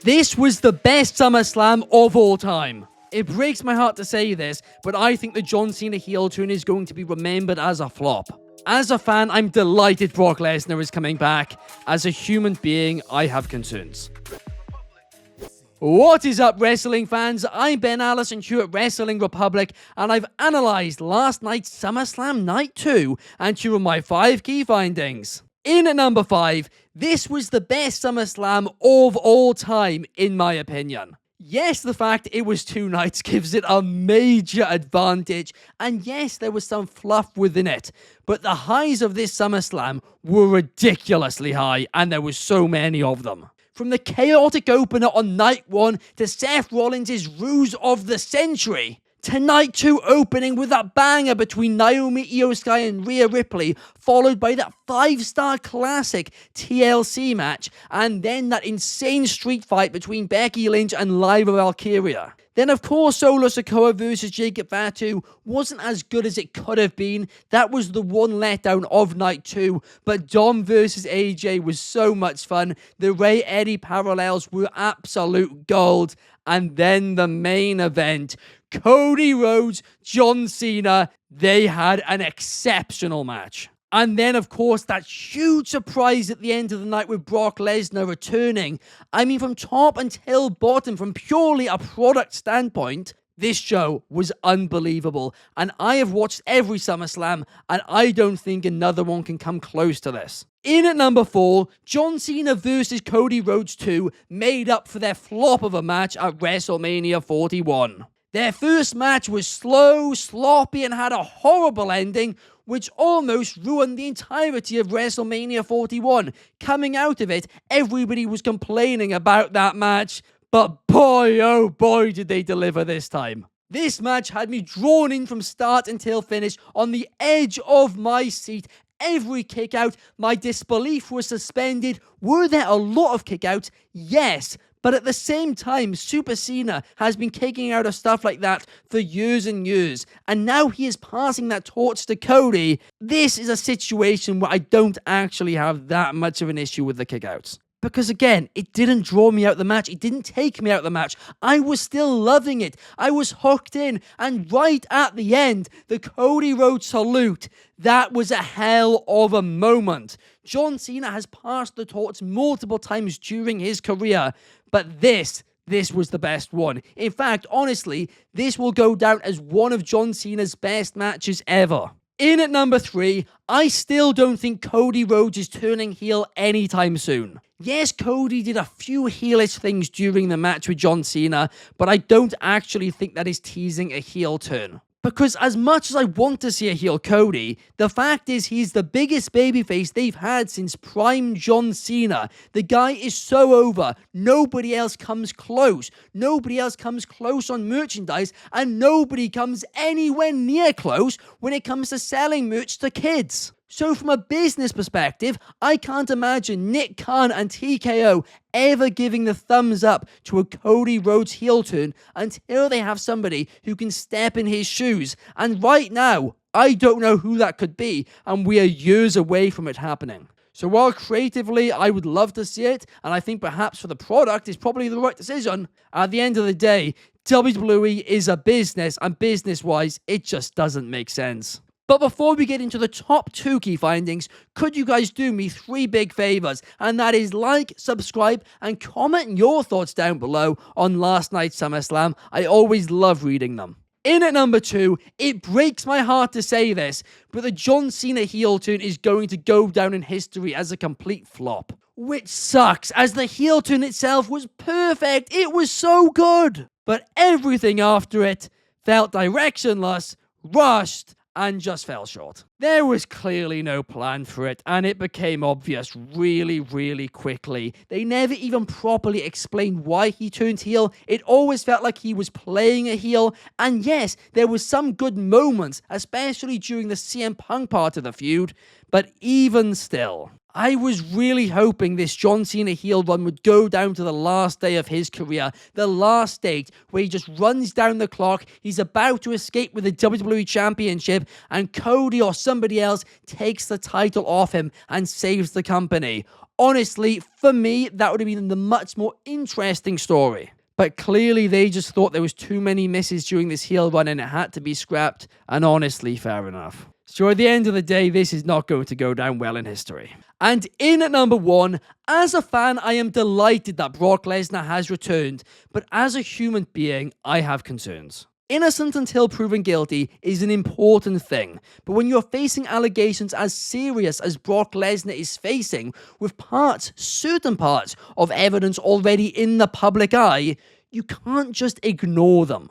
This was the best SummerSlam of all time. It breaks my heart to say this, but I think the John Cena heel turn is going to be remembered as a flop. As a fan, I'm delighted Brock Lesnar is coming back. As a human being, I have concerns. What is up, wrestling fans? I'm Ben Allison here at Wrestling Republic, and I've analysed last night's SummerSlam Night 2, and here are my 5 key findings. In at number 5, this was the best SummerSlam of all time, in my opinion. Yes, the fact it was 2 nights gives it a major advantage, and yes, there was some fluff within it, but the highs of this SummerSlam were ridiculously high, and there were so many of them. From the chaotic opener on night 1 to Seth Rollins' ruse of the century, to night 2 opening with that banger between Naomi Io Sky and Rhea Ripley, followed by that 5-star classic TLC match, and then that insane street fight between Becky Lynch and Lyra Valkyria. Then of course Solo Sikoa versus Jacob Fatu wasn't as good as it could have been. That was the one letdown of night 2, but Dom versus AJ was so much fun. The Ray Eddie parallels were absolute gold. And then the main event, Cody Rhodes, John Cena, they had an exceptional match. And then, of course, that huge surprise at the end of the night with Brock Lesnar returning. I mean, from top until bottom, from purely a product standpoint, this show was unbelievable. And I have watched every SummerSlam, and I don't think another one can come close to this. In at number 4, John Cena versus Cody Rhodes 2 made up for their flop of a match at WrestleMania 41. Their first match was slow, sloppy, and had a horrible ending, which almost ruined the entirety of WrestleMania 41. Coming out of it, everybody was complaining about that match, but boy, oh boy, did they deliver this time. This match had me drawn in from start until finish, on the edge of my seat. Every kick out, my disbelief was suspended. Were there a lot of kick outs? Yes. But at the same time, Super Cena has been kicking out of stuff like that for years and years. And now he is passing that torch to Cody. This is a situation where I don't actually have that much of an issue with the kickouts. Because again, it didn't draw me out the match. It didn't take me out the match. I was still loving it. I was hooked in. And right at the end, the Cody Rhodes salute. That was a hell of a moment. John Cena has passed the torch multiple times during his career. But this was the best one. In fact, honestly, this will go down as one of John Cena's best matches ever. In at number 3, I still don't think Cody Rhodes is turning heel anytime soon. Yes, Cody did a few heelish things during the match with John Cena, but I don't actually think that is teasing a heel turn. Because as much as I want to see a heel Cody, the fact is he's the biggest babyface they've had since prime John Cena. The guy is so over. Nobody else comes close. Nobody else comes close on merchandise, and nobody comes anywhere near close when it comes to selling merch to kids. So from a business perspective, I can't imagine Nick Khan and TKO ever giving the thumbs up to a Cody Rhodes heel turn until they have somebody who can step in his shoes. And right now, I don't know who that could be, and we are years away from it happening. So while creatively I would love to see it, and I think perhaps for the product is probably the right decision, at the end of the day, WWE is a business, and business-wise, it just doesn't make sense. But before we get into the top 2 key findings, could you guys do me 3 big favors? And that is like, subscribe, and comment your thoughts down below on last night's SummerSlam. I always love reading them. In at number 2, it breaks my heart to say this, but the John Cena heel turn is going to go down in history as a complete flop. Which sucks, as the heel turn itself was perfect. It was so good. But everything after it felt directionless, rushed, and just fell short. There was clearly no plan for it, and it became obvious really quickly. They never even properly explained why he turned heel. It always felt like he was playing a heel, and yes, there was some good moments, especially during the CM Punk part of the feud, but even still, I was really hoping this John Cena heel run would go down to the last day of his career, the last date where he just runs down the clock, he's about to escape with the WWE Championship, and Cody or somebody else takes the title off him and saves the company. Honestly, for me, that would have been the much more interesting story. But clearly they just thought there was too many misses during this heel run and it had to be scrapped, and honestly, fair enough. So at the end of the day, this is not going to go down well in history. And in at number 1, as a fan, I am delighted that Brock Lesnar has returned, but as a human being, I have concerns. Innocent until proven guilty is an important thing, but when you're facing allegations as serious as Brock Lesnar is facing, with certain parts of evidence already in the public eye, you can't just ignore them.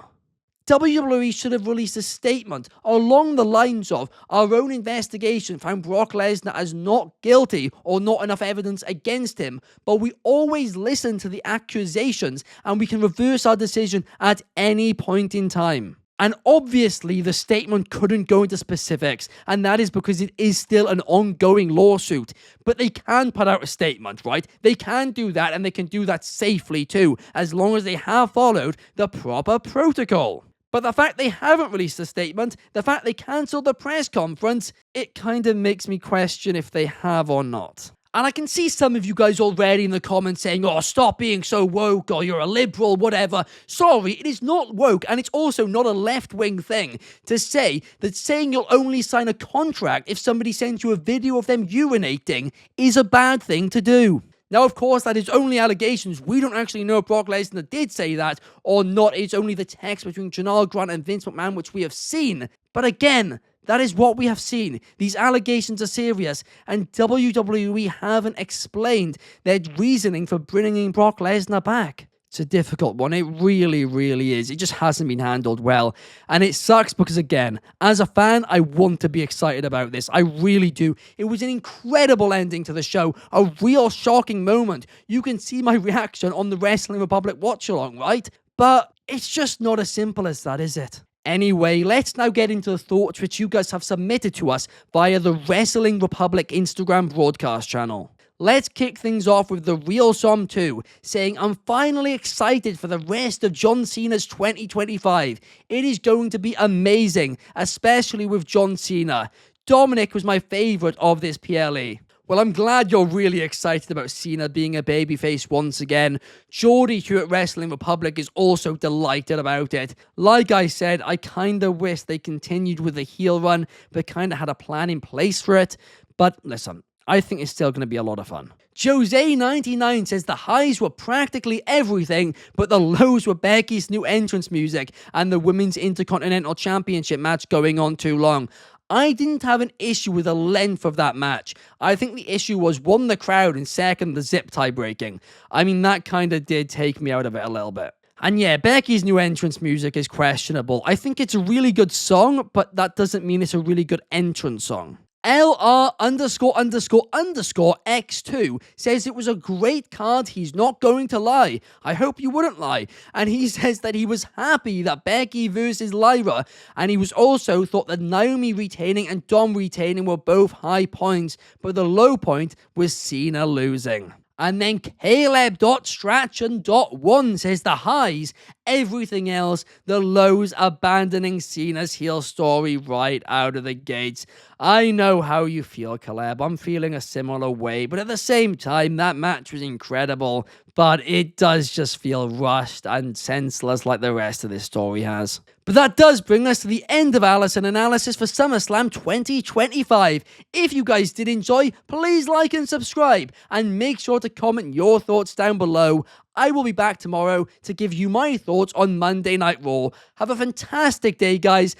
WWE should have released a statement along the lines of, our own investigation found Brock Lesnar as not guilty or not enough evidence against him, but we always listen to the accusations and we can reverse our decision at any point in time. And obviously the statement couldn't go into specifics, and that is because it is still an ongoing lawsuit. But they can put out a statement, right? They can do that, and they can do that safely too, as long as they have followed the proper protocol. But the fact they haven't released a statement, the fact they cancelled the press conference, it kind of makes me question if they have or not. And I can see some of you guys already in the comments saying, oh, stop being so woke, or you're a liberal, whatever. Sorry, it is not woke, and it's also not a left-wing thing to say that saying you'll only sign a contract if somebody sends you a video of them urinating is a bad thing to do. Now, of course, that is only allegations. We don't actually know if Brock Lesnar did say that or not. It's only the text between Janelle Grant and Vince McMahon, which we have seen. But again, that is what we have seen. These allegations are serious, and WWE haven't explained their reasoning for bringing Brock Lesnar back. It's a difficult one. It really, really is. It just hasn't been handled well. And it sucks because, again, as a fan, I want to be excited about this. I really do. It was an incredible ending to the show. A real shocking moment. You can see my reaction on the Wrestling Republic watch-along, right? But it's just not as simple as that, is it? Anyway, let's now get into the thoughts which you guys have submitted to us via the Wrestling Republic Instagram broadcast channel. Let's kick things off with the Real Som 2, saying, I'm finally excited for the rest of John Cena's 2025. It is going to be amazing, especially with John Cena. Dominic was my favourite of this PLE. Well, I'm glad you're really excited about Cena being a babyface once again. Geordie here at Wrestling Republic is also delighted about it. Like I said, I kinda wish they continued with the heel run, but kinda had a plan in place for it. But listen, I think it's still going to be a lot of fun. Jose99 says the highs were practically everything, but the lows were Becky's new entrance music and the Women's Intercontinental Championship match going on too long. I didn't have an issue with the length of that match. I think the issue was, 1, the crowd, and 2, the zip tie breaking. I mean, that kind of did take me out of it a little bit. And yeah, Becky's new entrance music is questionable. I think it's a really good song, but that doesn't mean it's a really good entrance song. LR___X2 says it was a great card, he's not going to lie. I hope you wouldn't lie. And he says that he was happy that Becky versus Lyra, and he was also thought that Naomi retaining and Dom retaining were both high points, but the low point was Cena losing. And then Caleb.Strachan.1 says the highs, everything else, the lows abandoning Cena's heel story right out of the gates. I know how you feel, Caleb. I'm feeling a similar way, but at the same time, that match was incredible, but it does just feel rushed and senseless like the rest of this story has. But that does bring us to the end of Allison Analysis for SummerSlam 2025. If you guys did enjoy, please like and subscribe, and make sure to comment your thoughts down below. I will be back tomorrow to give you my thoughts on Monday Night Raw. Have a fantastic day, guys.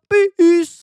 Peace.